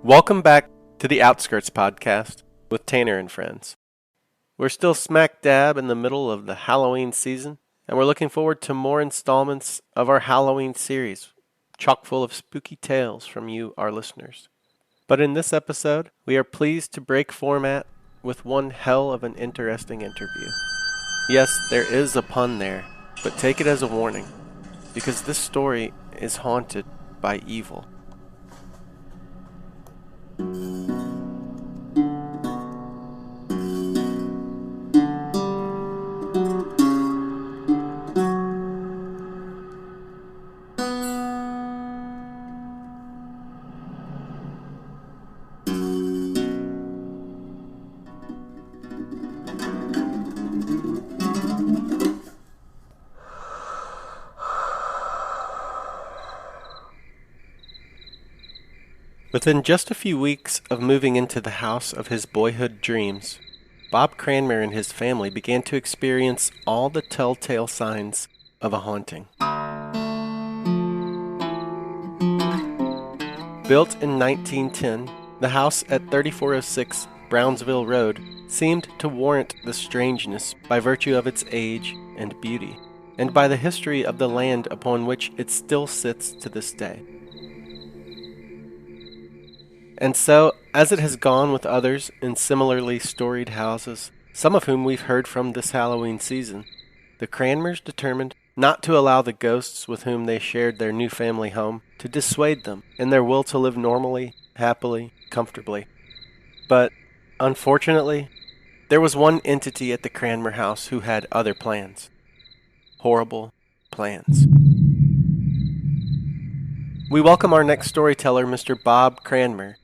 Welcome back to the Outskirts Podcast with Tanner and friends. We're still smack dab in the middle of the Halloween season, and we're looking forward to more installments of our Halloween series, chock full of spooky tales from you, our listeners. But in this episode, we are pleased to break format with one hell of an interesting interview. Yes, there is a pun there, but take it as a warning, because this story is haunted by evil. Within just a few weeks of moving into the house of his boyhood dreams, Bob Cranmer and his family began to experience all the telltale signs of a haunting. Built in 1910, the house at 3406 Brownsville Road seemed to warrant the strangeness by virtue of its age and beauty, and by the history of the land upon which it still sits to this day. And so, as it has gone with others in similarly storied houses, some of whom we've heard from this Halloween season, the Cranmers determined not to allow the ghosts with whom they shared their new family home to dissuade them in their will to live normally, happily, comfortably. But, unfortunately, there was one entity at the Cranmer house who had other plans. Horrible plans. We welcome our next storyteller, Mr. Bob Cranmer.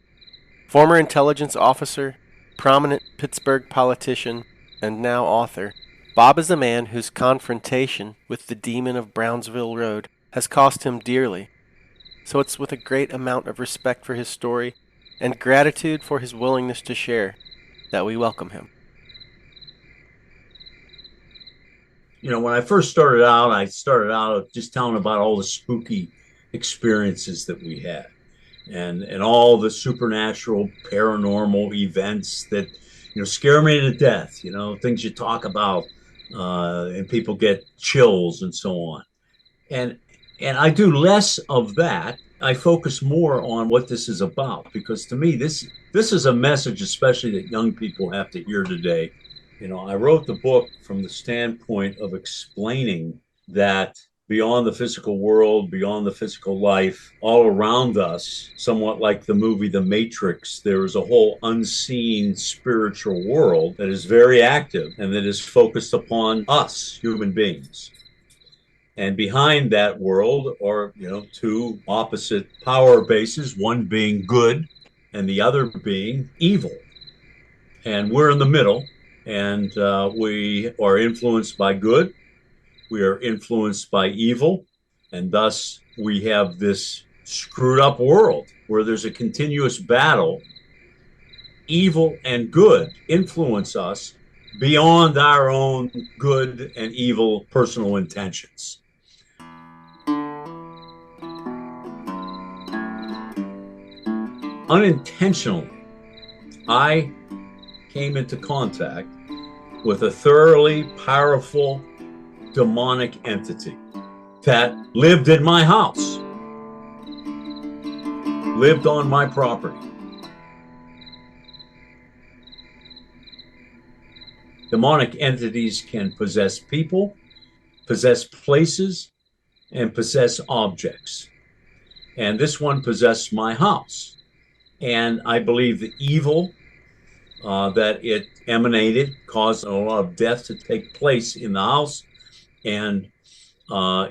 Former intelligence officer, prominent Pittsburgh politician, and now author, Bob is a man whose confrontation with the demon of Brownsville Road has cost him dearly. So it's with a great amount of respect for his story and gratitude for his willingness to share that we welcome him. You know, when I first started out just telling about all the spooky experiences that we had. And all the supernatural, paranormal events that, scare me to death, things you talk about, and people get chills and so on. And I do less of that. I focus more on what this is about, because to me, this is a message, especially that young people have to hear today. I wrote the book from the standpoint of explaining that beyond the physical world, beyond the physical life, all around us, somewhat like the movie The Matrix, there is a whole unseen spiritual world that is very active and that is focused upon us, human beings. And behind that world are, two opposite power bases, one being good and the other being evil. And we're in the middle, and we are influenced by good. We are influenced by evil, and thus we have this screwed up world where there's a continuous battle. Evil and good influence us beyond our own good and evil personal intentions. Unintentionally, I came into contact with a thoroughly powerful demonic entity that lived in my house, lived on my property. Demonic entities can possess people, possess places, and possess objects. And this one possessed my house. And I believe the evil that it emanated caused a lot of death to take place in the house and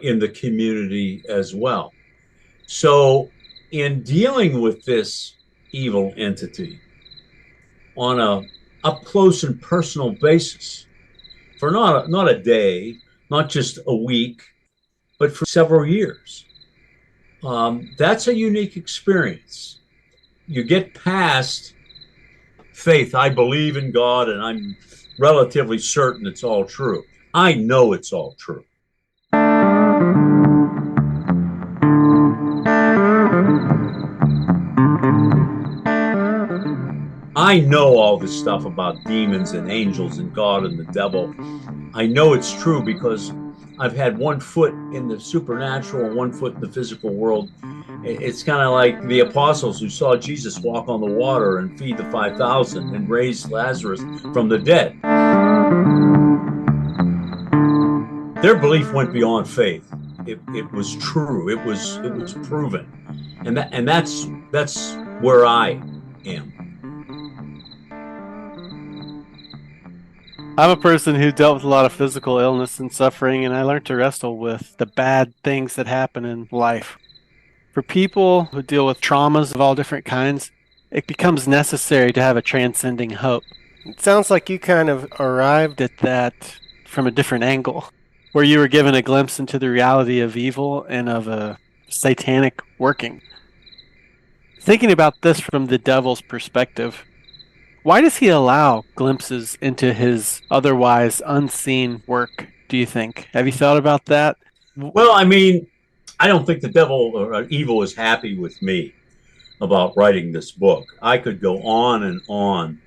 in the community as well. So in dealing with this evil entity on a up close and personal basis, for not a day, not just a week, but for several years, that's a unique experience. You get past faith. I believe in God and I'm relatively certain it's all true. I know it's all true. I know all this stuff about demons and angels and God and the devil. I know it's true because I've had one foot in the supernatural and one foot in the physical world. It's kind of like the apostles who saw Jesus walk on the water and feed the 5,000 and raise Lazarus from the dead. Their belief went beyond faith. It was true. It was proven, and that's where I am. I'm a person who dealt with a lot of physical illness and suffering, and I learned to wrestle with the bad things that happen in life. For people who deal with traumas of all different kinds, it becomes necessary to have a transcending hope. It sounds like you kind of arrived at that from a different angle, where you were given a glimpse into the reality of evil and of a satanic working. Thinking about this from the devil's perspective, why does he allow glimpses into his otherwise unseen work, do you think? Have you thought about that? Well, I mean, I don't think the devil or evil is happy with me about writing this book. I could go on and on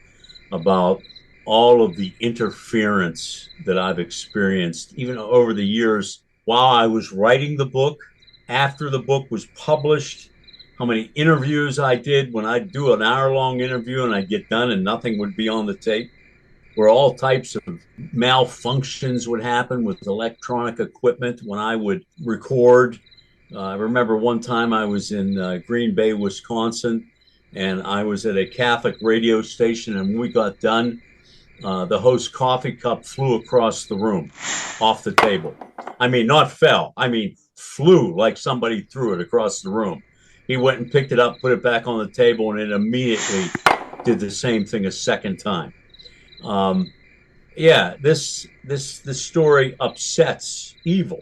about all of the interference that I've experienced, even over the years while I was writing the book, after the book was published, how many interviews I did when I'd do an hour-long interview and I'd get done and nothing would be on the tape, where all types of malfunctions would happen with electronic equipment when I would record. I remember one time I was in Green Bay, Wisconsin, and I was at a Catholic radio station, and when we got done, the host's coffee cup flew across the room, off the table. I mean, not fell. I mean, flew like somebody threw it across the room. He went and picked it up, put it back on the table, and it immediately did the same thing a second time. This story upsets evil.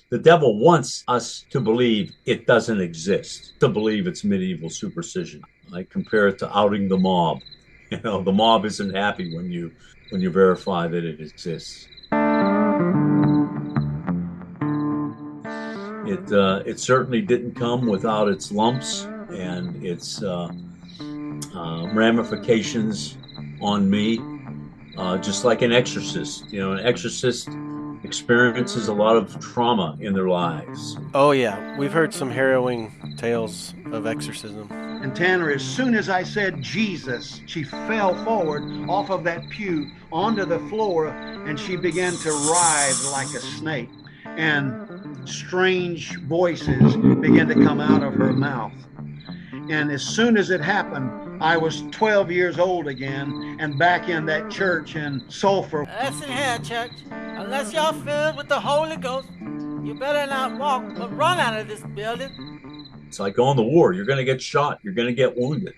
The devil wants us to believe it doesn't exist, to believe it's medieval superstition. I compare it to outing the mob. You know, the mob isn't happy when you verify that it exists. It certainly didn't come without its lumps and its ramifications on me, just like an exorcist. You know, an exorcist experiences a lot of trauma in their lives. Oh, yeah. We've heard some harrowing tales of exorcism. And Tanner, as soon as I said Jesus, she fell forward off of that pew onto the floor, and she began to writhe like a snake. And strange voices began to come out of her mouth. And as soon as it happened, I was 12 years old again and back in that church in Sulphur. Listen here, church. Unless you're filled with the Holy Ghost, you better not walk but run out of this building. It's like going to war. You're going to get shot. You're going to get wounded.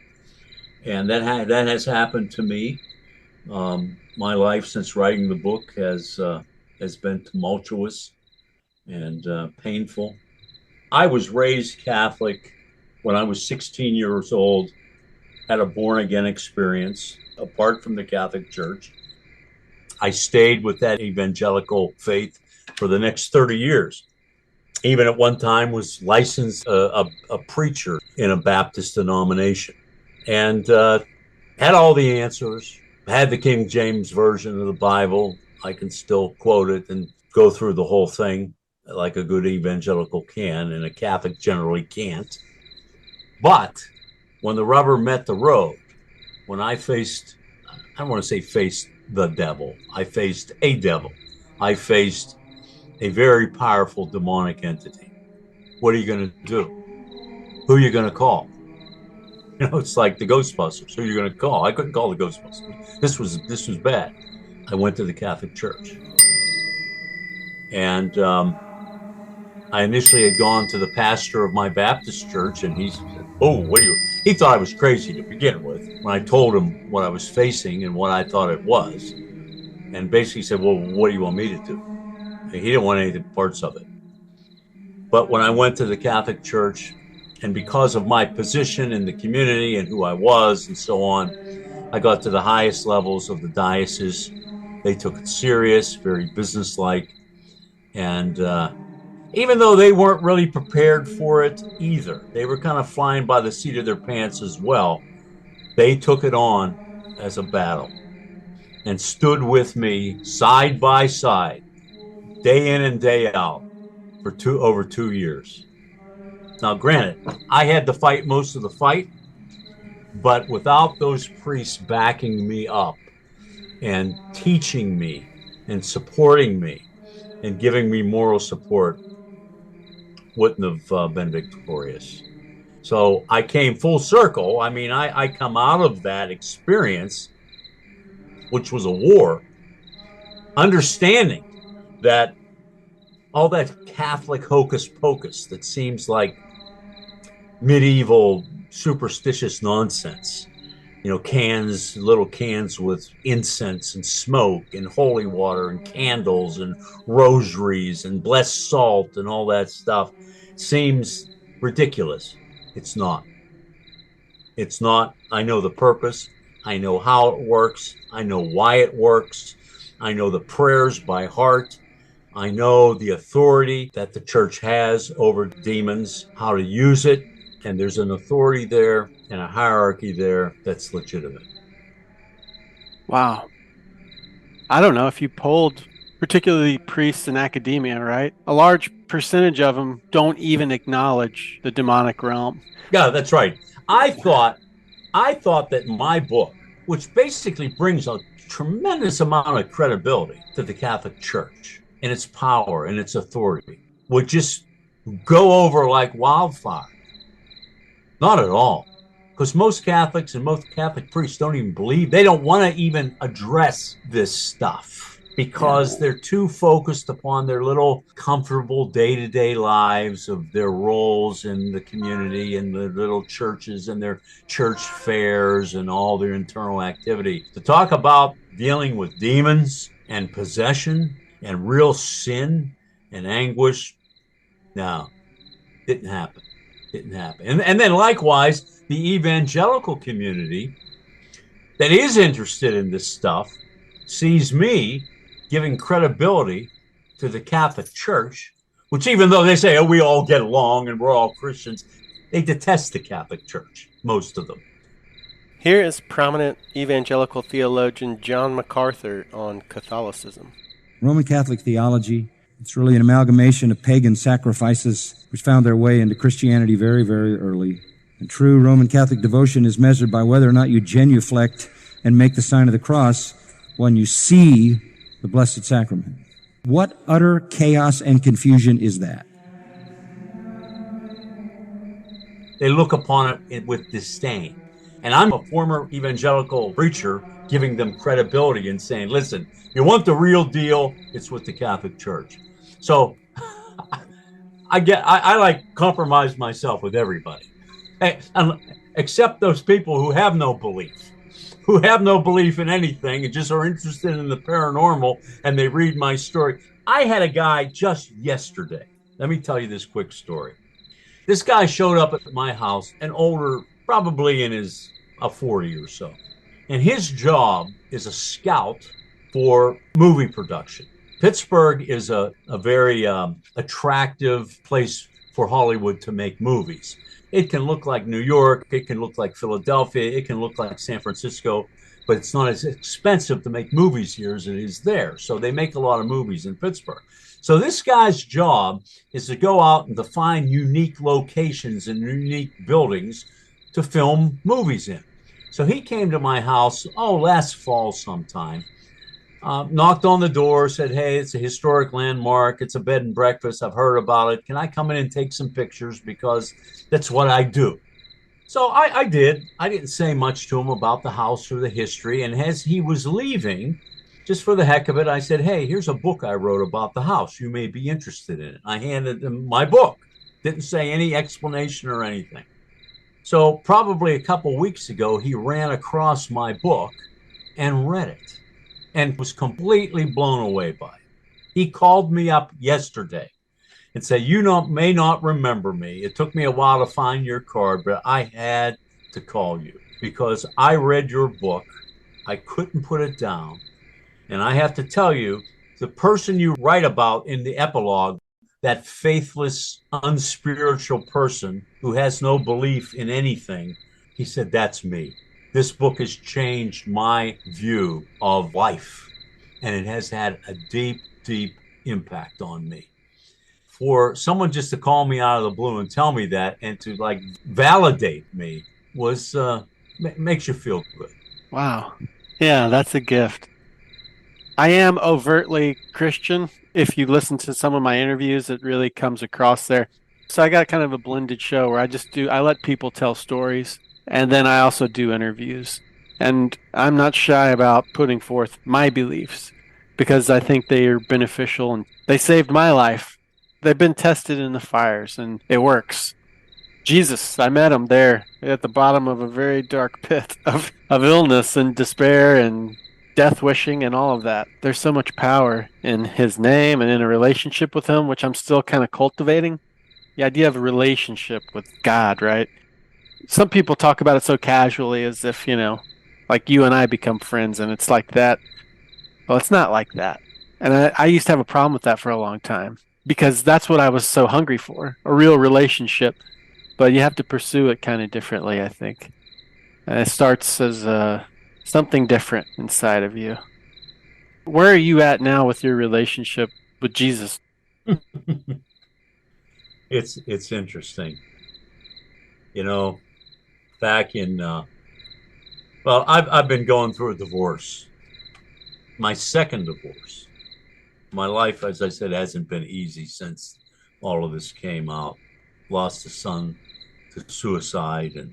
And that has happened to me. My life since writing the book has been tumultuous and painful. I was raised Catholic when I was 16 years old, had a born-again experience apart from the Catholic Church. I stayed with that evangelical faith for the next 30 years. Even at one time was licensed a preacher in a Baptist denomination, and had all the answers, had the King James Version of the Bible. I can still quote it and go through the whole thing like a good evangelical can, and a Catholic generally can't. But when the rubber met the road, when I faced, I don't want to say faced the devil, I faced a devil. I faced a very powerful demonic entity. What are you going to do? Who are you going to call? You know, it's like the Ghostbusters. Who are you going to call? I couldn't call the Ghostbusters. This was bad. I went to the Catholic Church. And I initially had gone to the pastor of my Baptist church, and he said, he thought I was crazy to begin with when I told him what I was facing and what I thought it was. And basically said, well, what do you want me to do? And he didn't want any parts of it. But when I went to the Catholic Church, and because of my position in the community and who I was and so on, I got to the highest levels of the diocese. They took it serious, very businesslike. And even though they weren't really prepared for it either, they were kind of flying by the seat of their pants as well. They took it on as a battle and stood with me side by side, day in and day out for over 2 years. Now, granted, I had to fight most of the fight, but without those priests backing me up and teaching me and supporting me and giving me moral support, wouldn't have been victorious. So I came full circle. I mean, I come out of that experience, which was a war, understanding that all that Catholic hocus pocus that seems like medieval superstitious nonsense, little cans with incense and smoke and holy water and candles and rosaries and blessed salt and all that stuff seems ridiculous. It's not. It's not. I know the purpose. I know how it works. I know why it works. I know the prayers by heart. I know the authority that the church has over demons, how to use it. And there's an authority there and a hierarchy there that's legitimate. Wow. I don't know if you polled particularly priests in academia, right? A large percentage of them don't even acknowledge the demonic realm. Yeah, that's right. I thought that my book, which basically brings a tremendous amount of credibility to the Catholic Church and its power and its authority, would just go over like wildfire. Not at all. Because most Catholics and most Catholic priests don't even believe, they don't want to even address this stuff because they're too focused upon their little comfortable day-to-day lives of their roles in the community and the little churches and their church fairs and all their internal activity. To talk about dealing with demons and possession and real sin and anguish, no, didn't happen. Didn't happen. And then likewise, the evangelical community that is interested in this stuff sees me giving credibility to the Catholic Church, which even though they say, oh, we all get along and we're all Christians, they detest the Catholic Church, most of them. Here is prominent evangelical theologian John MacArthur on Catholicism. Roman Catholic theology, it's really an amalgamation of pagan sacrifices which found their way into Christianity very, very early. And true Roman Catholic devotion is measured by whether or not you genuflect and make the sign of the cross when you see the Blessed Sacrament. What utter chaos and confusion is that? They look upon it with disdain. And I'm a former evangelical preacher giving them credibility and saying, listen, you want the real deal, it's with the Catholic Church. So I like compromise myself with everybody, except those people who have no belief in anything and just are interested in the paranormal and they read my story. I had a guy just yesterday. Let me tell you this quick story. This guy showed up at my house, an older, probably in his 40 or so. And his job is a scout for movie production. Pittsburgh is a very attractive place for Hollywood to make movies. It can look like New York, it can look like Philadelphia, it can look like San Francisco, but it's not as expensive to make movies here as it is there. So they make a lot of movies in Pittsburgh. So this guy's job is to go out and to find unique locations and unique buildings to film movies in. So he came to my house, last fall sometime, knocked on the door, said, hey, it's a historic landmark. It's a bed and breakfast. I've heard about it. Can I come in and take some pictures? Because that's what I do. So I did. I didn't say much to him about the house or the history. And as he was leaving, just for the heck of it, I said, hey, here's a book I wrote about the house. You may be interested in it. I handed him my book. Didn't say any explanation or anything. So probably a couple weeks ago, he ran across my book and read it and was completely blown away by it. He called me up yesterday and said, you may not remember me. It took me a while to find your card, but I had to call you because I read your book. I couldn't put it down. And I have to tell you, the person you write about in the epilogue, that faithless, unspiritual person who has no belief in anything, he said, that's me. This book has changed my view of life, and it has had a deep, deep impact on me. For someone just to call me out of the blue and tell me that and to like validate me was makes you feel good. Wow. Yeah, that's a gift. I am overtly Christian. If you listen to some of my interviews, it really comes across there. So I got kind of a blended show where I let people tell stories, and then I also do interviews. And I'm not shy about putting forth my beliefs because I think they are beneficial and they saved my life. They've been tested in the fires and it works. Jesus, I met him there at the bottom of a very dark pit of illness and despair and death wishing and all of that. There's so much power in his name and in a relationship with him, which I'm still kind of cultivating. The idea of a relationship with God, right? Some people talk about it so casually as if, like you and I become friends and it's like that. Well, it's not like that. And I used to have a problem with that for a long time because that's what I was so hungry for, a real relationship. But you have to pursue it kind of differently, I think. And it starts as something different inside of you. Where are you at now with your relationship with Jesus? It's interesting. Back in well, I've been going through a divorce. My second divorce. My life, as I said, hasn't been easy since all of this came out. Lost a son to suicide, and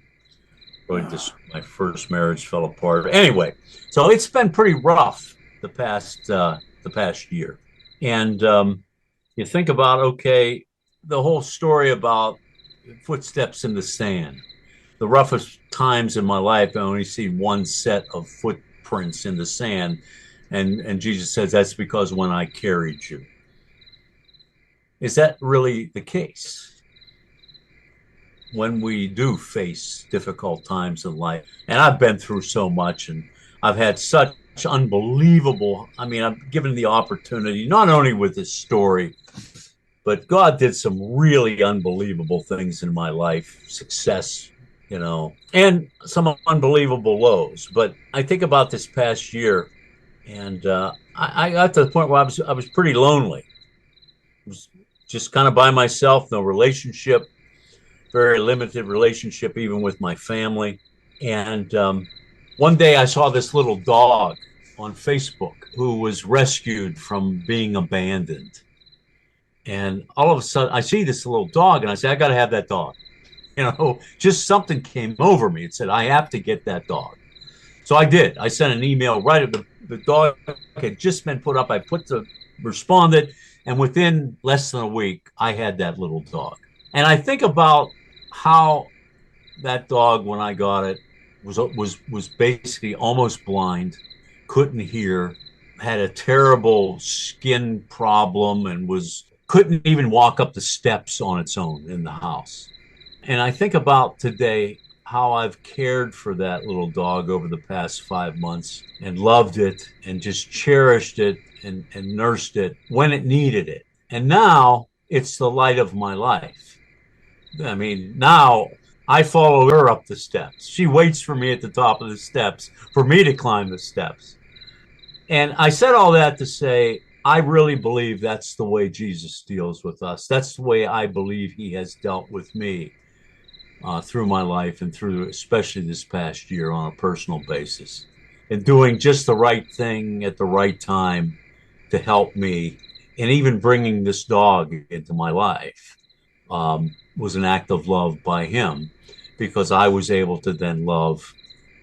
really just my first marriage fell apart. Anyway, so it's been pretty rough the past year. And you think about, okay, the whole story about footsteps in the sand. The roughest times in my life, I only see one set of footprints in the sand. And Jesus says, that's because when I carried you. Is that really the case? When we do face difficult times in life, and I've been through so much, and I've had such unbelievable, I've given the opportunity, not only with this story, but God did some really unbelievable things in my life, success, and some unbelievable lows. But I think about this past year, and I got to the point where I was pretty lonely. I was just kind of by myself, no relationship, very limited relationship even with my family. And one day I saw this little dog on Facebook who was rescued from being abandoned. And all of a sudden I see this little dog and I say, I got to have that dog. Just something came over me. It said, I have to get that dog. So I did. I sent an email right at the dog had just been put up. I responded, and within less than a week, I had that little dog. And I think about how that dog, when I got it, was basically almost blind, couldn't hear, had a terrible skin problem, and couldn't even walk up the steps on its own in the house. And I think about today how I've cared for that little dog over the past 5 months and loved it and just cherished it and nursed it when it needed it. And now it's the light of my life. Now I follow her up the steps. She waits for me at the top of the steps for me to climb the steps. And I said all that to say, I really believe that's the way Jesus deals with us. That's the way I believe he has dealt with me through my life and through especially this past year on a personal basis. And doing just the right thing at the right time to help me. And even bringing this dog into my life was an act of love by him, because I was able to then love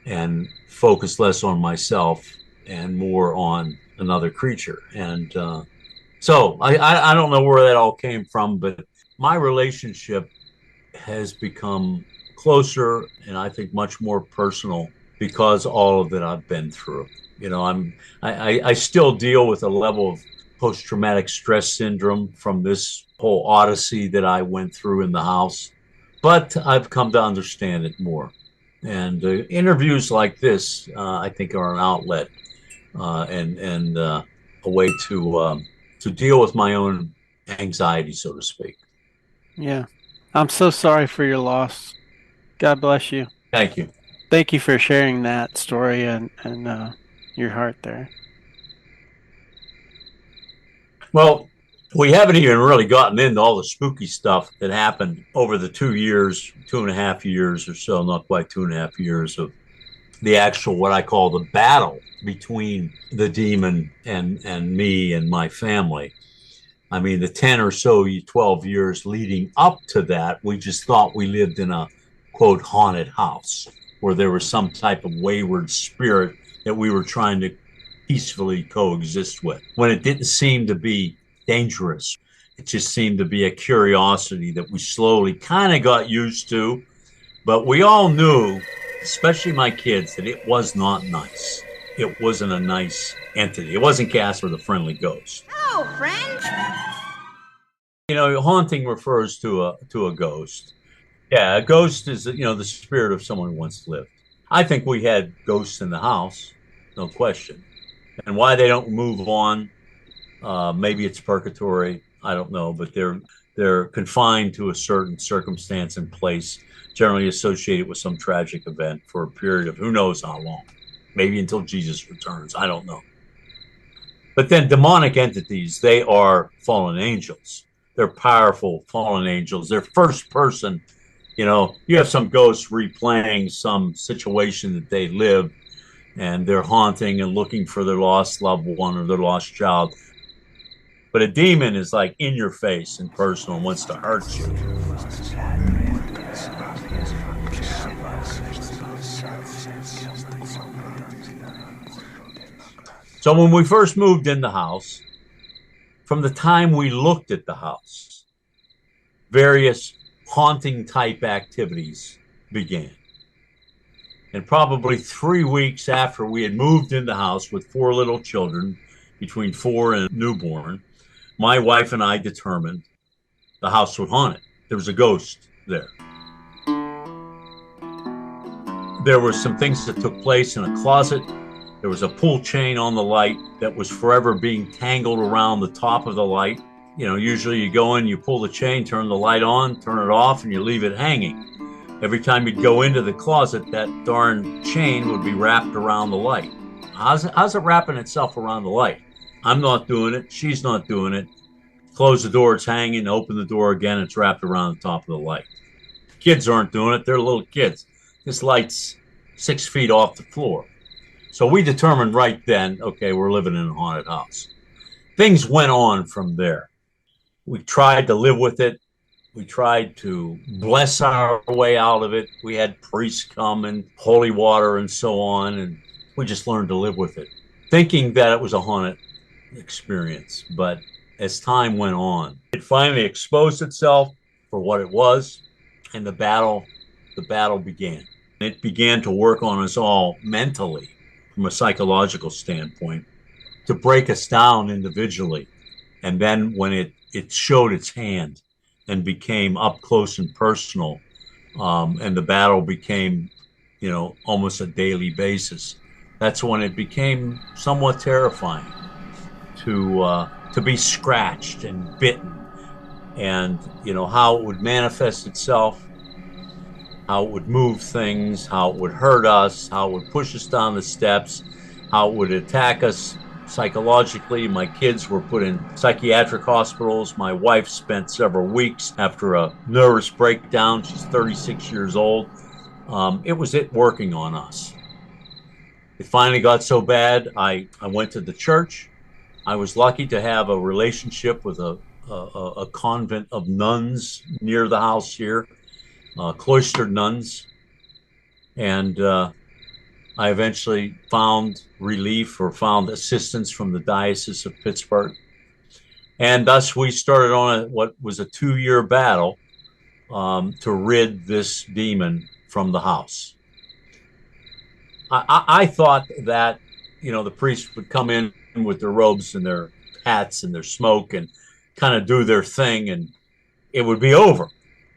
and focus less on myself and more on another creature. And so I don't know where that all came from, but my relationship has become closer and I think much more personal because all of that I've been through. I still deal with a level of post-traumatic stress syndrome from this whole odyssey that I went through in the house, but I've come to understand it more. And interviews like this, I think, are an outlet and a way to deal with my own anxiety, so to speak. Yeah. I'm so sorry for your loss. God bless you. Thank you. thank you for sharing that story and your heart there. Well, we haven't even really gotten into all the spooky stuff that happened over the 2.5 years or so, not quite 2.5 years of the actual, what I call the battle between the demon and me and my family. I mean, the 10 or so, 12 years leading up to that, we just thought we lived in a, quote, haunted house where there was some type of wayward spirit that we were trying to peacefully coexist with, when it didn't seem to be dangerous. It just seemed to be a curiosity that we slowly kind of got used to. But we all knew, especially my kids, that it was not nice. It wasn't a nice entity. It wasn't Casper the Friendly Ghost. Hello, friend. You know, haunting refers to a ghost. Yeah, a ghost is, the spirit of someone who once lived. I think we had ghosts in the house, no question. And why they don't move on, maybe it's purgatory, I don't know, but they're confined to a certain circumstance and place, generally associated with some tragic event for a period of who knows how long, maybe until Jesus returns, I don't know. But then demonic entities, they are fallen angels. They're powerful fallen angels. They're first person. You have some ghosts replaying some situation that they lived, and they're haunting and looking for their lost loved one or their lost child. But a demon is like in your face and personal and wants to hurt you. So when we first moved in the house, from the time we looked at the house, various haunting type activities began. And probably 3 weeks after we had moved in the house with 4 little children, between 4 and newborn, my wife and I determined the house was haunted. There was a ghost there. There were some things that took place in a closet. There was a pull chain on the light that was forever being tangled around the top of the light. Usually you go in, you pull the chain, turn the light on, turn it off, and you leave it hanging. Every time you'd go into the closet, that darn chain would be wrapped around the light. How's it wrapping itself around the light? I'm not doing it. She's not doing it. Close the door, it's hanging. Open the door again, it's wrapped around the top of the light. Kids aren't doing it. They're little kids. This light's 6 feet off the floor. So we determined right then, okay, we're living in a haunted house. Things went on from there. We tried to live with it. We tried to bless our way out of it. We had priests come and holy water and so on, and we just learned to live with it, thinking that it was a haunted experience. But as time went on, it finally exposed itself for what it was, and the battle began. It began to work on us all mentally, from a psychological standpoint, to break us down individually. And then when it showed its hand and became up close and personal, and the battle became, almost a daily basis, that's when it became somewhat terrifying to be scratched and bitten, and how it would manifest itself, how it would move things, how it would hurt us, how it would push us down the steps, how it would attack us psychologically. My kids were put in psychiatric hospitals. My wife spent several weeks after a nervous breakdown. She's 36 years old. It was working on us. It finally got so bad, I went to the church. I was lucky to have a relationship with a convent of nuns near the house here, cloistered nuns. And I eventually found relief or found assistance from the Diocese of Pittsburgh. And thus we started on what was a 2-year battle to rid this demon from the house. I thought that, the priests would come in with their robes and their hats and their smoke and kind of do their thing and it would be over.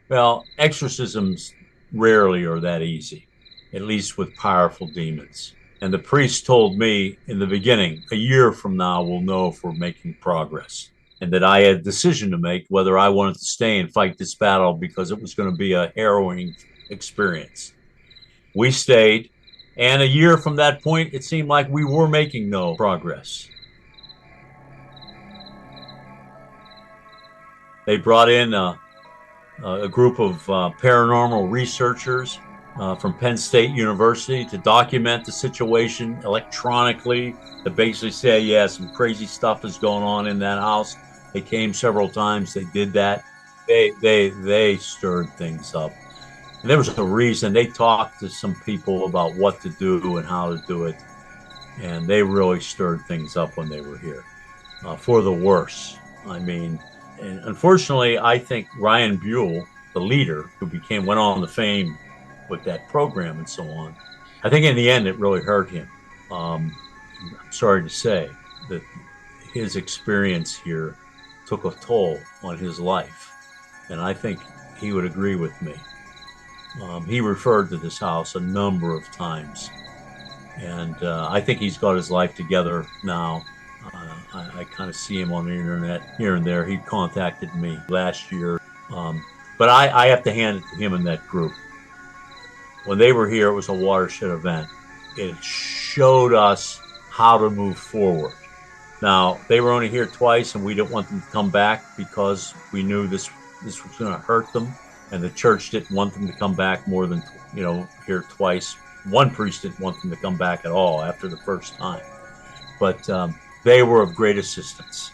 Well, exorcisms rarely are that easy, at least with powerful demons. And the priest told me in the beginning, a year from now, we'll know if we're making progress. And that I had a decision to make whether I wanted to stay and fight this battle because it was going to be a harrowing experience. We stayed. And a year from that point, it seemed like we were making no progress. They brought in a group of paranormal researchers from Penn State University to document the situation electronically, to basically say, yeah, some crazy stuff is going on in that house. They came several times. They did that. They stirred things up. And there was a reason. They talked to some people about what to do and how to do it. And they really stirred things up when they were here, for the worse. I mean, and unfortunately, I think Ryan Buell, the leader, who went on to fame with that program and so on, I think in the end it really hurt him. I'm sorry to say that his experience here took a toll on his life. And I think he would agree with me. He referred to this house a number of times. And I think he's got his life together now. I kind of see him on the internet here and there. He contacted me last year. But I have to hand it to him and that group. When they were here, it was a watershed event. It showed us how to move forward. Now, they were only here twice, and we didn't want them to come back because we knew this was going to hurt them. And the church didn't want them to come back more than, here twice. One priest didn't want them to come back at all after the first time. But they were of great assistance.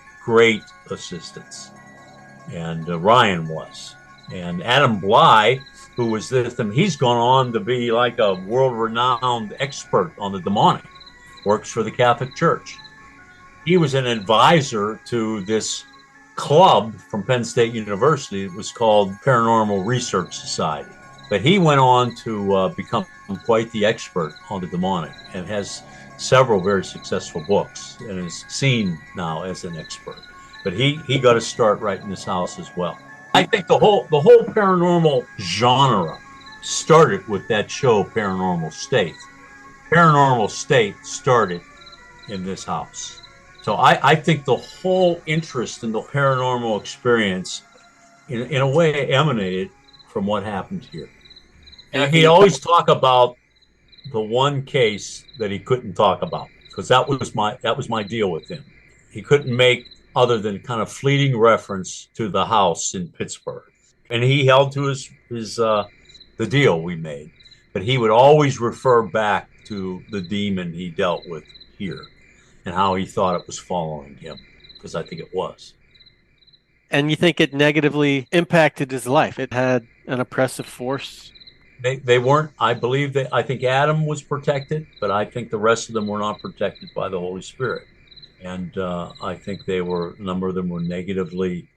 And Ryan was. And Adam Bly, who was with them, he's gone on to be like a world-renowned expert on the demonic, works for the Catholic Church. He was an advisor to this club from Penn State University. It was called Paranormal Research Society. But he went on to become quite the expert on the demonic and has several very successful books and is seen now as an expert. But he got to start right in this house as well. I think the whole paranormal genre started with that show, Paranormal State. Paranormal State started in this house. So I think the whole interest in the paranormal experience, in a way, emanated from what happened here. And he always talk about the one case that he couldn't talk about, because that was my deal with him. He couldn't make other than kind of fleeting reference to the house in Pittsburgh, and he held to his the deal we made. But he would always refer back to the demon he dealt with here and how he thought it was following him, because I think it was. And you think it negatively impacted his life? It had an oppressive force? They weren't. I think Adam was protected, but I think the rest of them were not protected by the Holy Spirit. And I think a number of them were negatively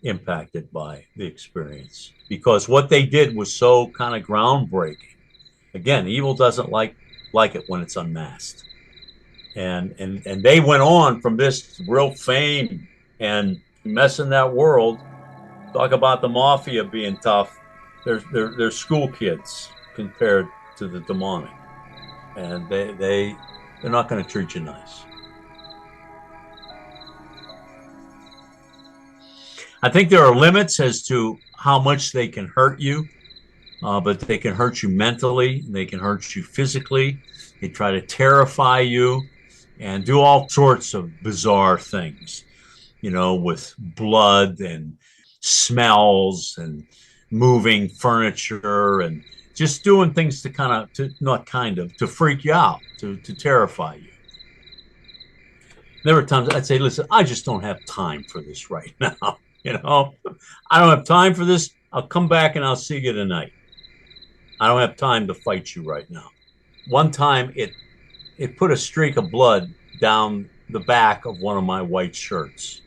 impacted by the experience, because what they did was so kind of groundbreaking. Again, evil doesn't like it when it's unmasked. And they went on from this real fame and messing that world. Talk about the mafia being tough. They're school kids compared to the demonic, and they're not going to treat you nice. I think there are limits as to how much they can hurt you, but they can hurt you mentally, they can hurt you physically. They try to terrify you and do all sorts of bizarre things, with blood and smells and moving furniture and just doing things to freak you out, to terrify you. There were times I'd say, listen, I just don't have time for this right now. I don't have time for this. I'll come back and I'll see you tonight. I don't have time to fight you right now. One time it put a streak of blood down the back of one of my white shirts.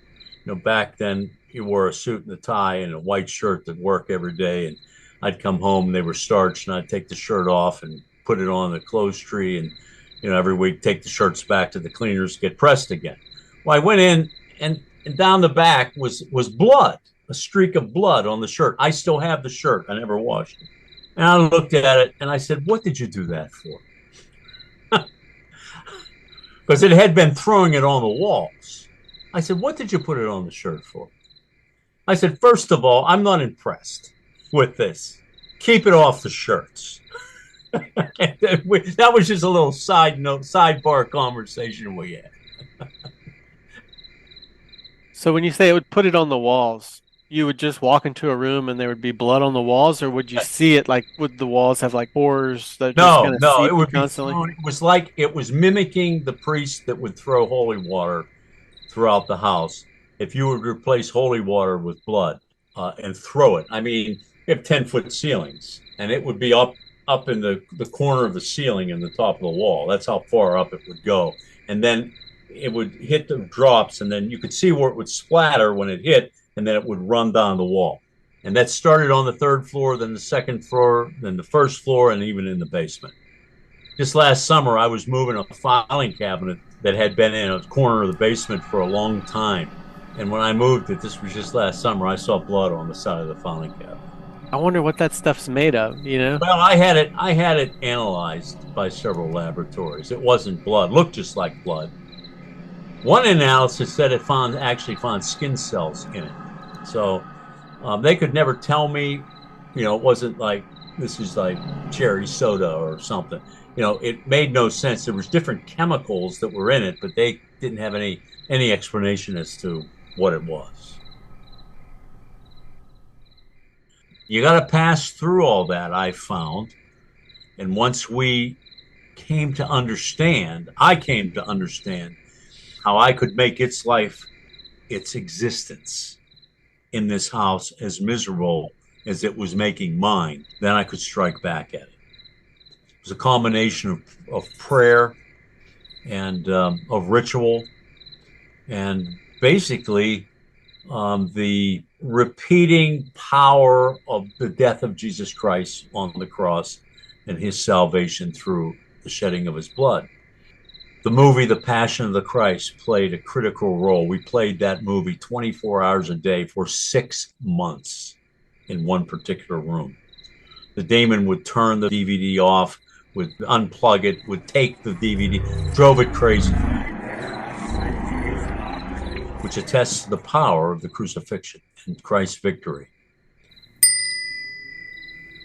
Back then you wore a suit and a tie and a white shirt to work every day, and I'd come home and they were starched, and I'd take the shirt off and put it on the clothes tree, and every week take the shirts back to the cleaners, get pressed again. Well, I went in and down the back was blood, a streak of blood on the shirt. I still have the shirt. I never washed it. And I looked at it and I said, what did you do that for? Because it had been throwing it on the walls. I said, what did you put it on the shirt for? I said, first of all, I'm not impressed with this. Keep it off the shirts. That was just a little sidebar conversation we had. So when you say it would put it on the walls, you would just walk into a room and there would be blood on the walls, or would you see it like would the walls have like pores that just kind of No, seep it would be constantly? thrown. It was like it was mimicking the priest that would throw holy water throughout the house. If you would replace holy water with blood and throw it, I mean, you have 10-foot ceilings, and it would be up in the corner of the ceiling in the top of the wall. That's how far up it would go. And then it would hit the drops, and then you could see where it would splatter when it hit, and then it would run down the wall. And that started on the third floor, then the second floor, then the first floor, and even in the basement. Just last summer, I was moving a filing cabinet that had been in a corner of the basement for a long time. And when I moved it, this was just last summer, I saw blood on the side of the filing cabinet. I wonder what that stuff's made of, you know? Well, I had it analyzed by several laboratories. It wasn't blood, looked just like blood. One analysis said it actually found skin cells in it. So they could never tell me, it wasn't like this is like cherry soda or something. It made no sense. There was different chemicals that were in it, but they didn't have any explanation as to what it was. You got to pass through all that, I found. And once I came to understand how I could make its life, its existence in this house as miserable as it was making mine, then I could strike back at it. It was a combination of prayer and of ritual, and basically the repeating power of the death of Jesus Christ on the cross and his salvation through the shedding of his blood. The movie The Passion of the Christ played a critical role. We played that movie 24 hours a day for 6 months in one particular room. The demon would turn the DVD off, would unplug it, would take the DVD, drove it crazy, which attests to the power of the crucifixion and Christ's victory.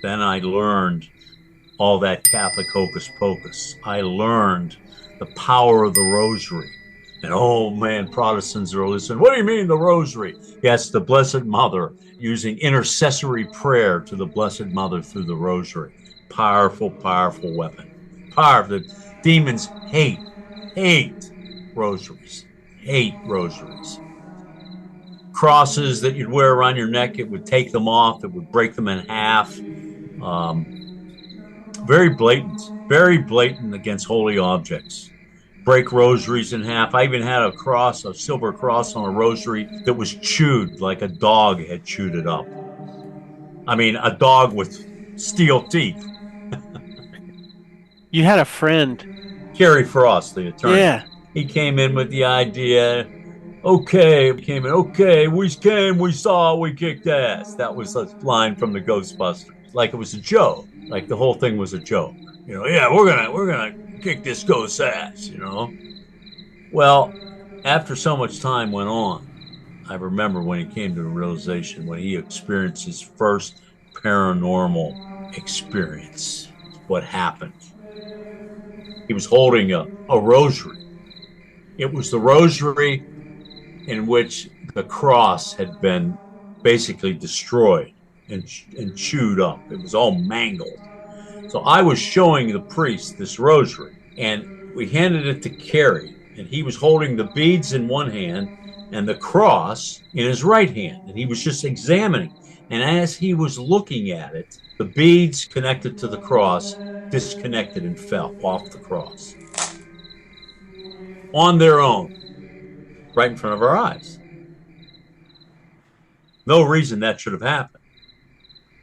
Then I learned all that Catholic hocus pocus. I learned the power of the rosary. And oh man, Protestants are listening. What do you mean the rosary? Yes, the Blessed Mother, using intercessory prayer to the Blessed Mother through the rosary. Powerful, powerful weapon. Powerful. The demons hate rosaries. Hate rosaries. Crosses that you'd wear around your neck, it would take them off. It would break them in half. Very blatant against holy objects. Break rosaries in half. I even had a silver cross on a rosary that was chewed like a dog had chewed it up. I mean, a dog with steel teeth. You had a friend. Kerry Frost, the attorney. Yeah. He came in with the idea, we came, we saw, we kicked ass. That was a line from the Ghostbusters. Like it was a joke. Like the whole thing was a joke. We're gonna kick this ghost's ass, Well, after so much time went on, I remember when he came to the realization, when he experienced his first paranormal experience, what happened. He was holding a rosary. It was the rosary in which the cross had been basically destroyed and chewed up. It was all mangled. So I was showing the priest this rosary, and we handed it to Kerry, and he was holding the beads in one hand and the cross in his right hand, and he was just examining. And as he was looking at it, the beads connected to the cross disconnected and fell off the cross on their own, right in front of our eyes. No reason that should have happened.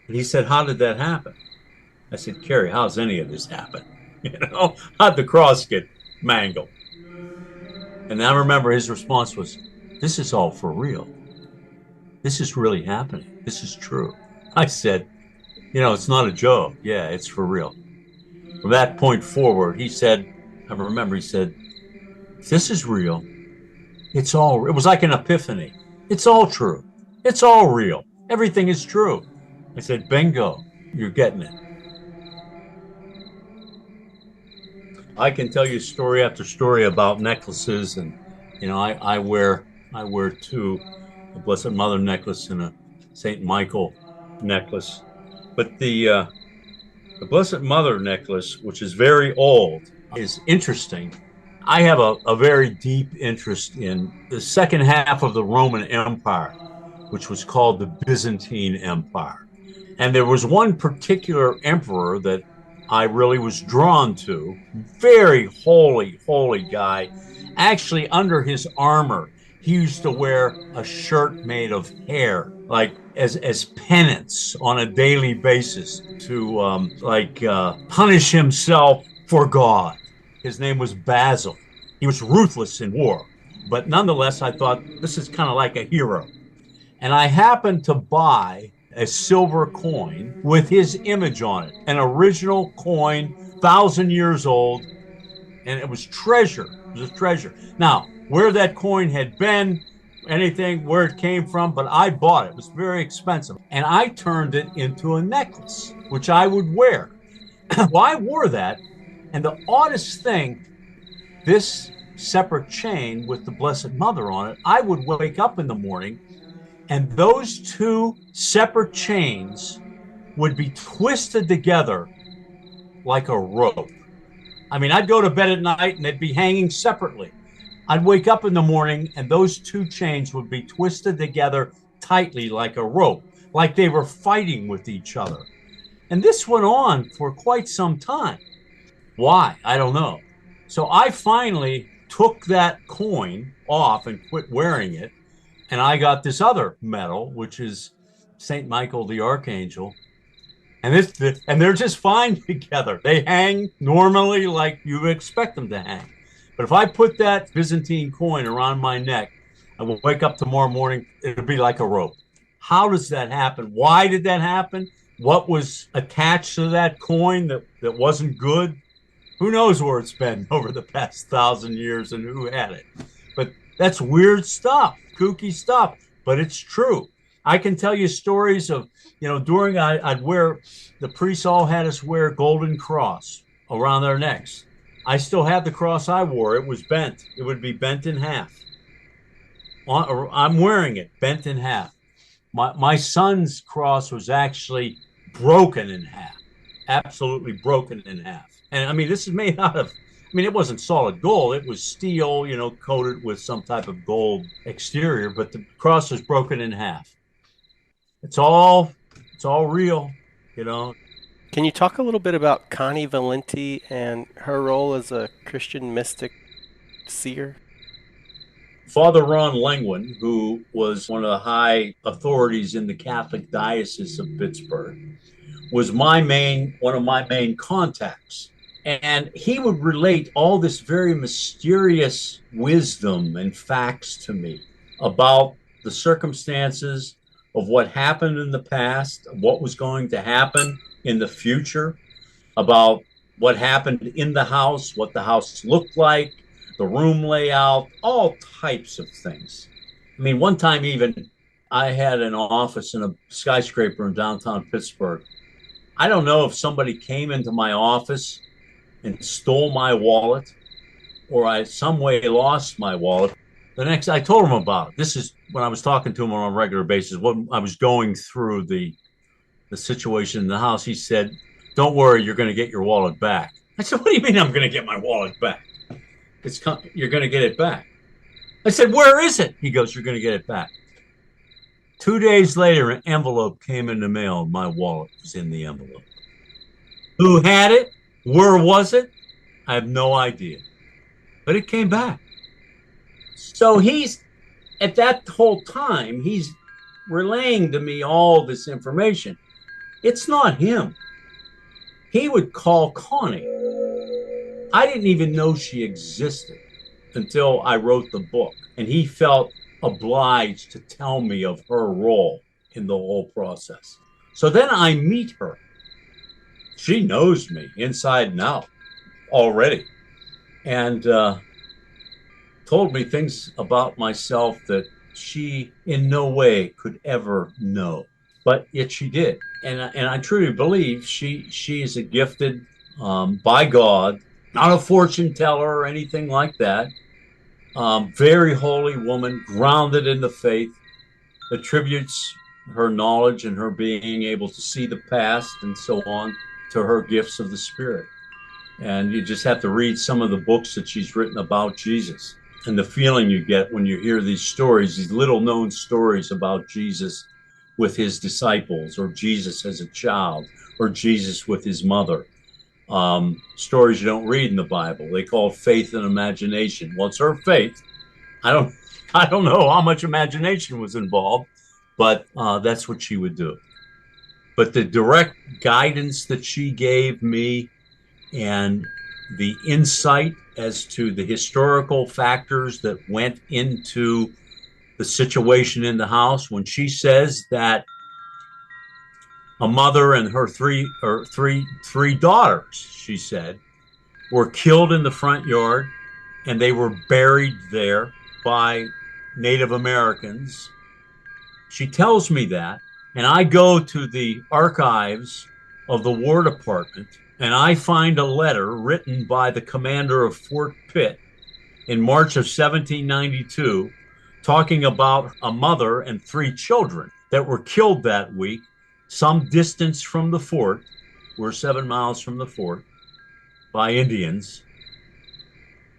And he said, "How did that happen?" I said, "Kerry, how's any of this happen? How'd the cross get mangled?" And I remember his response was, "This is all for real. This is really happening. This is true." I said, "It's not a joke. Yeah, it's for real." From that point forward, he said, "This is real. It was like an epiphany. It's all true. It's all real. Everything is true." I said, "Bingo, you're getting it." I can tell you story after story about necklaces, and I wear two, a Blessed Mother necklace and a Saint Michael necklace. But the Blessed Mother necklace, which is very old, is interesting. I have a very deep interest in the second half of the Roman Empire, which was called the Byzantine Empire. And there was one particular emperor that I really was drawn to. Very holy, holy guy. Actually, under his armor, he used to wear a shirt made of hair, like as penance on a daily basis to punish himself for God. His name was Basil. He was ruthless in war, but nonetheless, I thought this is kind of like a hero. And I happened to buy a silver coin with his image on it, an original coin, 1,000 years old, and it was treasure. It was a treasure. Now, where that coin had been, anything, where it came from, but I bought it. It was very expensive. And I turned it into a necklace, which I would wear. Well, I wore that, and the oddest thing, this separate chain with the Blessed Mother on it, I would wake up in the morning and those two separate chains would be twisted together like a rope. I mean, I'd go to bed at night and they'd be hanging separately. I'd wake up in the morning and those two chains would be twisted together tightly like a rope, like they were fighting with each other. And this went on for quite some time. Why? I don't know. So I finally took that coin off and quit wearing it. And I got this other medal, which is St. Michael the Archangel. And they're just fine together. They hang normally like you would expect them to hang. But if I put that Byzantine coin around my neck, I will wake up tomorrow morning, it'll be like a rope. How does that happen? Why did that happen? What was attached to that coin that wasn't good? Who knows where it's been over the past 1,000 years and who had it? But that's weird stuff, kooky stuff, but it's true. I can tell you stories of, I'd wear, the priests all had us wear golden cross around their necks. I still have the cross I wore. It was bent. It would be bent in half. I'm wearing it, bent in half. My son's cross was actually broken in half, absolutely broken in half. And I mean, this is made out of, it wasn't solid gold. It was steel, coated with some type of gold exterior, but the cross was broken in half. It's all real, Can you talk a little bit about Connie Valenti and her role as a Christian mystic seer? Father Ron Lengwin, who was one of the high authorities in the Catholic Diocese of Pittsburgh, was one of my main contacts. And he would relate all this very mysterious wisdom and facts to me about the circumstances of what happened in the past, what was going to happen in the future, about what happened in the house, what the house looked like, the room layout, all types of things. One time even, I had an office in a skyscraper in downtown Pittsburgh. I don't know if somebody came into my office and stole my wallet, or I some way lost my wallet. I told him about it. This is when I was talking to him on a regular basis, when I was going through the situation in the house. He said, "Don't worry, you're going to get your wallet back." I said, "What do you mean I'm going to get my wallet back?" You're going to get it back. I said, "Where is it?" He goes, "You're going to get it back." 2 days later, an envelope came in the mail. My wallet was in the envelope. Who had it? Where was it? I have no idea. But it came back. So at that whole time, he's relaying to me all this information. It's not him. He would call Connie. I didn't even know she existed until I wrote the book. And he felt obliged to tell me of her role in the whole process. So then I meet her. She knows me inside and out already, and told me things about myself that she in no way could ever know, but yet she did. And I truly believe she is a gifted by God Not a fortune teller or anything like that. Very holy woman, grounded in the faith, attributes her knowledge and her being able to see the past and so on to her gifts of the Spirit. And you just have to read some of the books that she's written about Jesus and the feeling you get when you hear these stories, these little known stories about Jesus with his disciples, or Jesus as a child, or Jesus with his mother. Stories you don't read in the Bible. They call faith and imagination. Well, it's her faith. I don't know how much imagination was involved, but that's what she would do. But the direct guidance that she gave me and the insight as to the historical factors that went into the situation in the house, when she says that a mother and her three daughters, she said, were killed in the front yard, and they were buried there by Native Americans. She tells me that, and I go to the archives of the War Department, and I find a letter written by the commander of Fort Pitt in March of 1792, talking about a mother and 3 children that were killed that week, some distance from the fort. We're 7 miles from the fort, by Indians.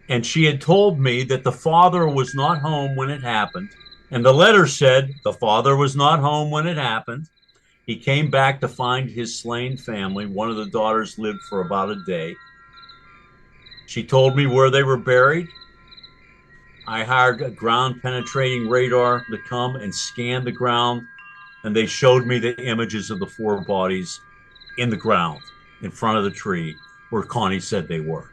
And she had told me that the father was not home when it happened. And the letter said the father was not home when it happened. He came back to find his slain family. One of the daughters lived for about a day. She told me where they were buried. I hired a ground penetrating radar to come and scan the ground, and they showed me the images of the 4 bodies in the ground in front of the tree where Connie said they were.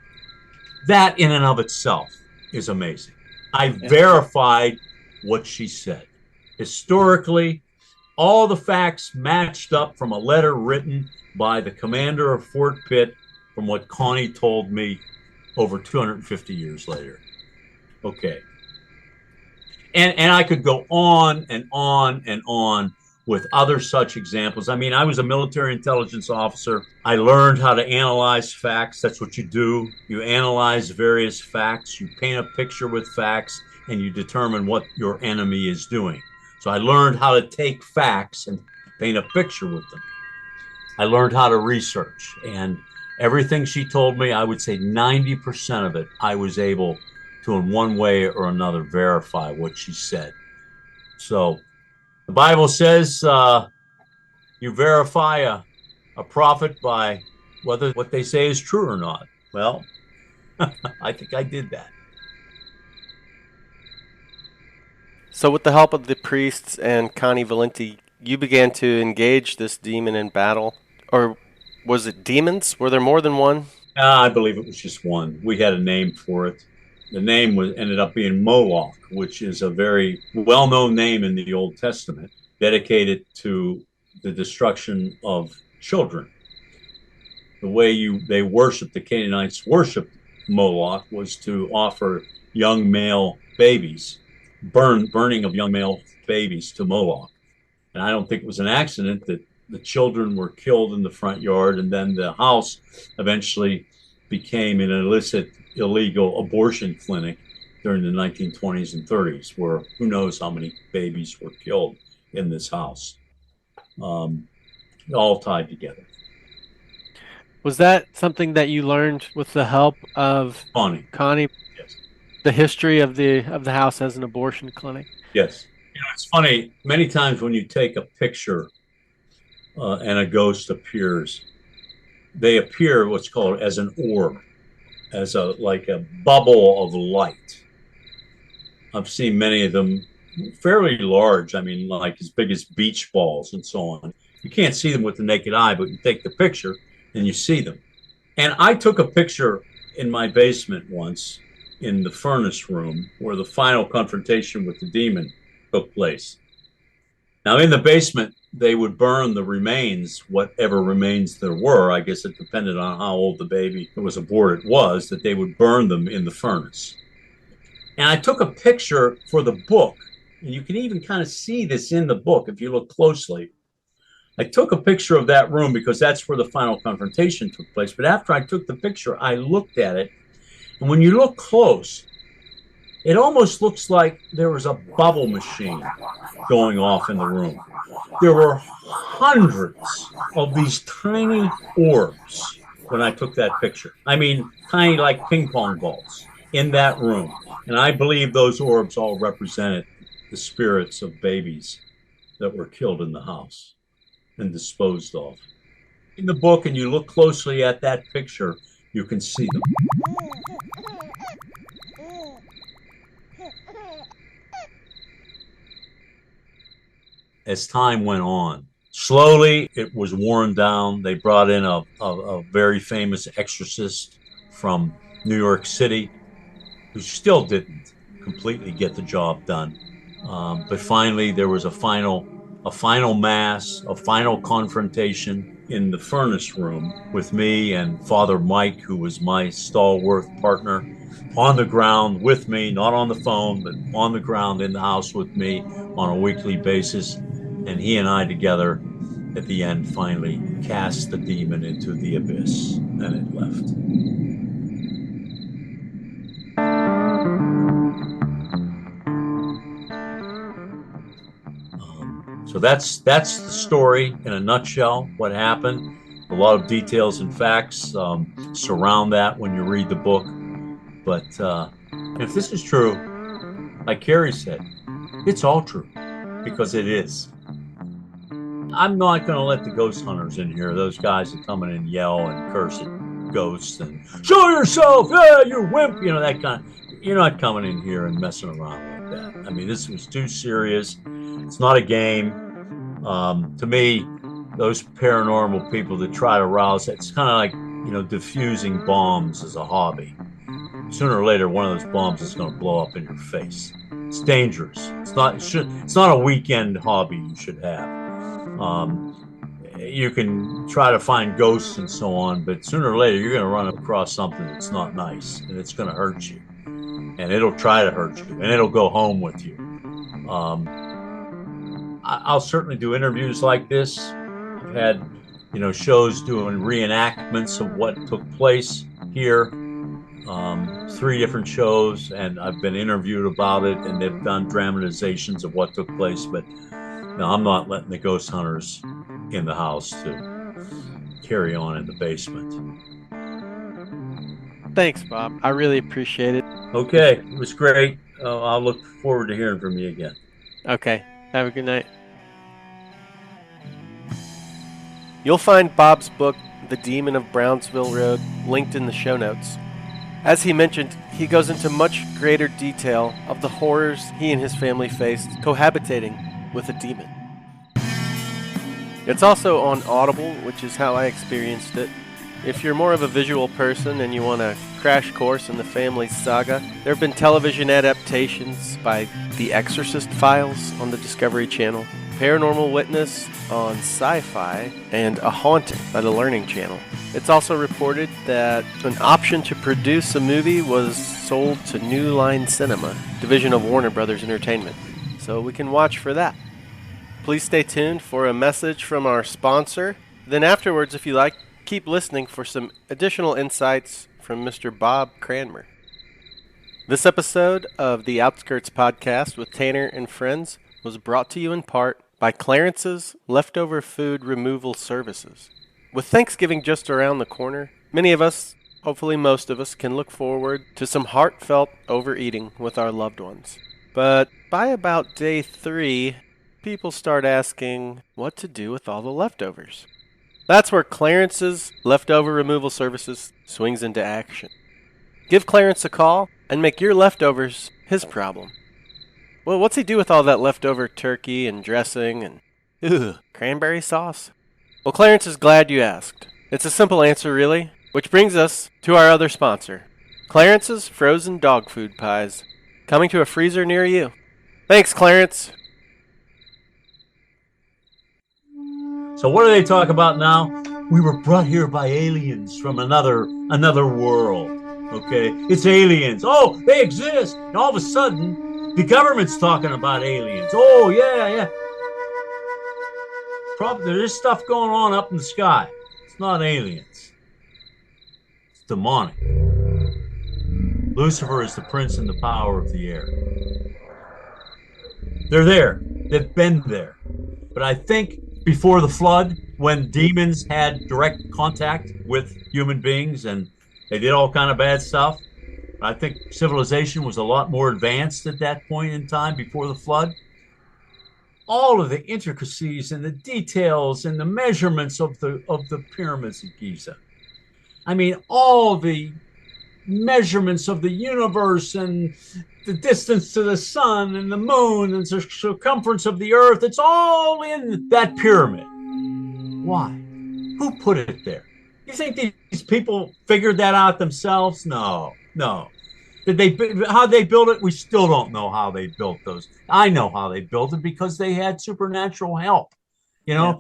That in and of itself is amazing. I verified what she said. Historically, all the facts matched up from a letter written by the commander of Fort Pitt from what Connie told me over 250 years later. Okay. And I could go on and on and on with other such examples. I mean, I was a military intelligence officer. I learned how to analyze facts. That's what you do. You analyze various facts. You paint a picture with facts, and you determine what your enemy is doing. So I learned how to take facts and paint a picture with them. I learned how to research. And everything she told me, I would say 90% of it, I was able to, in one way or another, verify what she said. So the Bible says you verify a prophet by whether what they say is true or not. Well, I think I did that. So with the help of the priests and Connie Valenti, you began to engage this demon in battle. Or was it demons? Were there more than one? I believe it was just one. We had a name for it. The name ended up being Moloch, which is a very well-known name in the Old Testament, dedicated to the destruction of children. The way they worshiped, the Canaanites worshiped Moloch, was to offer young male babies, burning of young male babies to Moloch. And I don't think it was an accident that the children were killed in the front yard, and then the house eventually became an illicit, illegal abortion clinic during the 1920s and 30s, where who knows how many babies were killed in this house. All tied together. Was that something that you learned with the help of Connie? Yes. The history of the house as an abortion clinic? Yes. You know, it's funny, many times when you take a picture and a ghost appears, they appear what's called as an orb, as like a bubble of light. I've seen many of them fairly large. I mean, like as big as beach balls and so on. You can't see them with the naked eye, but you take the picture and you see them. And I took a picture in my basement once in the furnace room where the final confrontation with the demon took place. Now, in the basement, they would burn the remains, whatever remains there were. I guess it depended on how old the baby that was aborted was, that they would burn them in the furnace. And I took a picture for the book, and you can even kind of see this in the book if you look closely. I took a picture of that room because that's where the final confrontation took place. But after I took the picture, I looked at it. And when you look close, it almost looks like there was a bubble machine going off in the room. There were hundreds of these tiny orbs when I took that picture. I mean, tiny like ping pong balls in that room. And I believe those orbs all represented the spirits of babies that were killed in the house and disposed of. In the book, and you look closely at that picture, you can see them. As time went on, slowly it was worn down. They brought in a very famous exorcist from New York City who still didn't completely get the job done. But finally, there was a final mass, a final confrontation in the furnace room with me and Father Mike, who was my stalwart partner, on the ground with me, not on the phone, but on the ground in the house with me on a weekly basis. And he and I together, at the end, finally cast the demon into the abyss, and it left. So that's the story in a nutshell, what happened. A lot of details and facts surround that when you read the book. But if this is true, like Carrie said, it's all true, because it is. I'm not going to let the ghost hunters in here, those guys that come in and yell and curse at ghosts and show yourself, yeah, you wimp, you know, that kind of, you're not coming in here and messing around like that. I mean, this was too serious. It's not a game. To me, those paranormal people that try to rouse, it's kind of like, you know, diffusing bombs as a hobby. Sooner or later, one of those bombs is going to blow up in your face. It's dangerous. It's not a weekend hobby you should have. You can try to find ghosts and so on, but sooner or later, you're going to run across something that's not nice, and it's going to hurt you. And it'll try to hurt you, and it'll go home with you. I'll certainly do interviews like this. I've had, you know, shows doing reenactments of what took place here. 3 different shows, and I've been interviewed about it, and they've done dramatizations of what took place. But no, I'm not letting the ghost hunters in the house to carry on in the basement. Thanks, Bob. I really appreciate it. Okay, it was great. I'll look forward to hearing from you again. Okay, have a good night. You'll find Bob's book, The Demon of Brownsville Road, linked in the show notes. As he mentioned, he goes into much greater detail of the horrors he and his family faced cohabitating with a demon. It's also on Audible, which is how I experienced it. If you're more of a visual person and you want a crash course in the family saga, there have been television adaptations by The Exorcist Files on the Discovery Channel, Paranormal Witness on Sci-Fi, and A Haunting by the Learning Channel. It's also reported that an option to produce a movie was sold to New Line Cinema, division of Warner Brothers Entertainment, so we can watch for that. Please stay tuned for a message from our sponsor. Then afterwards, if you like, keep listening for some additional insights from Mr. Bob Cranmer. This episode of the Outskirts Podcast with Tanner and Friends was brought to you in part by Clarence's Leftover Food Removal Services. With Thanksgiving just around the corner, many of us, hopefully most of us, can look forward to some heartfelt overeating with our loved ones. But by about day 3, people start asking what to do with all the leftovers. That's where Clarence's Leftover Removal Services swings into action. Give Clarence a call and make your leftovers his problem. Well, what's he do with all that leftover turkey and dressing and cranberry sauce? Well, Clarence is glad you asked. It's a simple answer, really, which brings us to our other sponsor, Clarence's Frozen Dog Food Pies, coming to a freezer near you. Thanks, Clarence. So what do they talk about now? We were brought here by aliens from another world. Okay, it's aliens. Oh, they exist. And all of a sudden, the government's talking about aliens. Oh, yeah. there's stuff going on up in the sky. It's not aliens. It's demonic. Lucifer is the prince and the power of the air. They're there. They've been there. But I think before the flood, when demons had direct contact with human beings and they did all kind of bad stuff, I think civilization was a lot more advanced at that point in time before the flood. All of the intricacies and the details and the measurements of the pyramids of Giza. I mean, all the measurements of the universe and the distance to the sun and the moon and the circumference of the earth, it's all in that pyramid. Why? Who put it there? You think these people figured that out themselves? No. How they built it? We still don't know how they built those. I know how they built it because they had supernatural help, Yeah.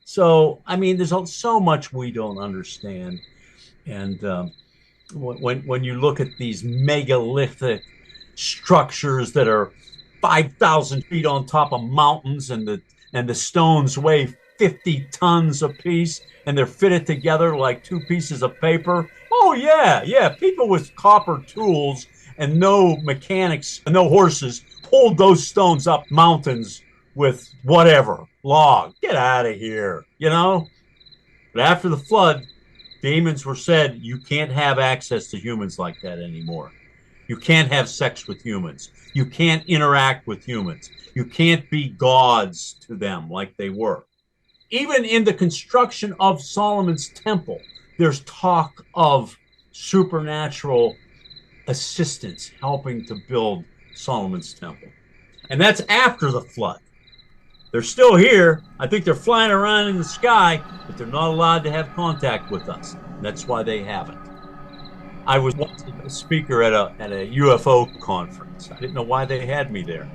So, I mean, there's so much we don't understand. And when you look at these megalithic structures that are 5,000 feet on top of mountains and the stones weigh 50 tons apiece and they're fitted together like two pieces of paper. Oh, yeah. People with copper tools and no mechanics and no horses pulled those stones up mountains with whatever, log. Get out of here, But after the flood, demons were said, you can't have access to humans like that anymore. You can't have sex with humans. You can't interact with humans. You can't be gods to them like they were. Even in the construction of Solomon's temple, there's talk of supernatural assistance helping to build Solomon's temple. And that's after the flood. They're still here. I think they're flying around in the sky, but they're not allowed to have contact with us. And that's why they haven't. I was once a speaker at a UFO conference. I didn't know why they had me there.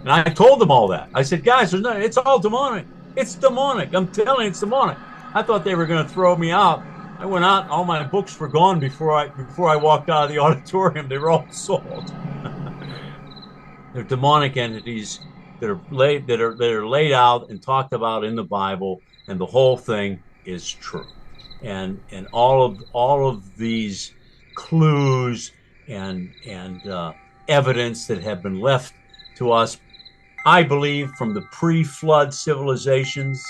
And I told them all that. I said, guys, it's all demonic. It's demonic. I'm telling you, it's demonic. I thought they were going to throw me out. I went out, all my books were gone before I walked out of the auditorium. They were all sold. They're demonic entities that are laid out and talked about in the Bible, and the whole thing is true. And all of these clues and evidence that have been left to us, I believe, from the pre-flood civilizations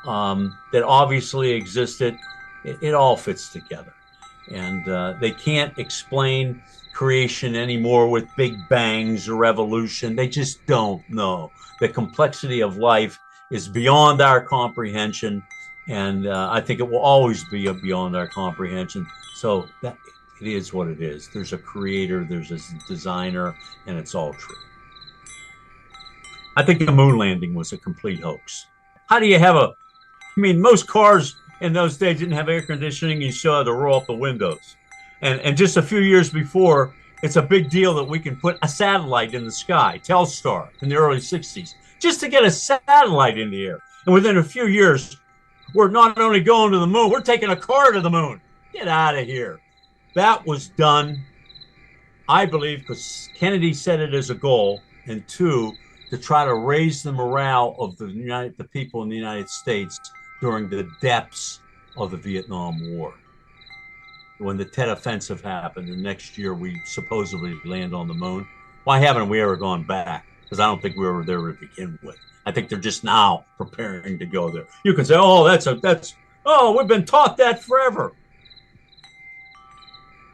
that obviously existed, it all fits together. And they can't explain creation anymore with big bangs or evolution. They just don't know. The complexity of life is beyond our comprehension, and I think it will always be beyond our comprehension. So that it is what it is. There's a creator, there's a designer, and it's all true. I think the moon landing was a complete hoax. How do you have most cars in those days didn't have air conditioning. You still had to roll up the windows. And just a few years before, it's a big deal that we can put a satellite in the sky, Telstar, in the early 60s, just to get a satellite in the air. And within a few years, we're not only going to the moon, we're taking a car to the moon. Get out of here. That was done, I believe, because Kennedy set it as a goal, and two, to try to raise the morale of the people in the United States during the depths of the Vietnam War. When the Tet Offensive happened, the next year we supposedly land on the moon. Why haven't we ever gone back? Because I don't think we were there to begin with. I think they're just now preparing to go there. You can say, we've been taught that forever.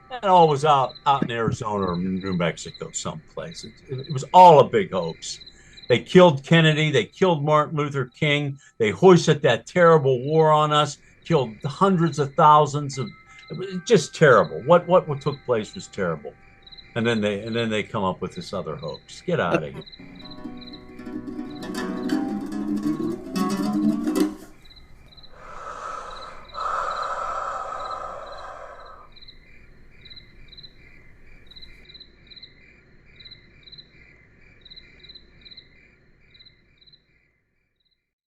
That all was out in Arizona or New Mexico someplace. It was all a big hoax. They killed Kennedy. They killed Martin Luther King. They hoisted that terrible war on us, killed hundreds of thousands of. It was just terrible. What took place was terrible, and then they come up with this other hoax. Get out of here.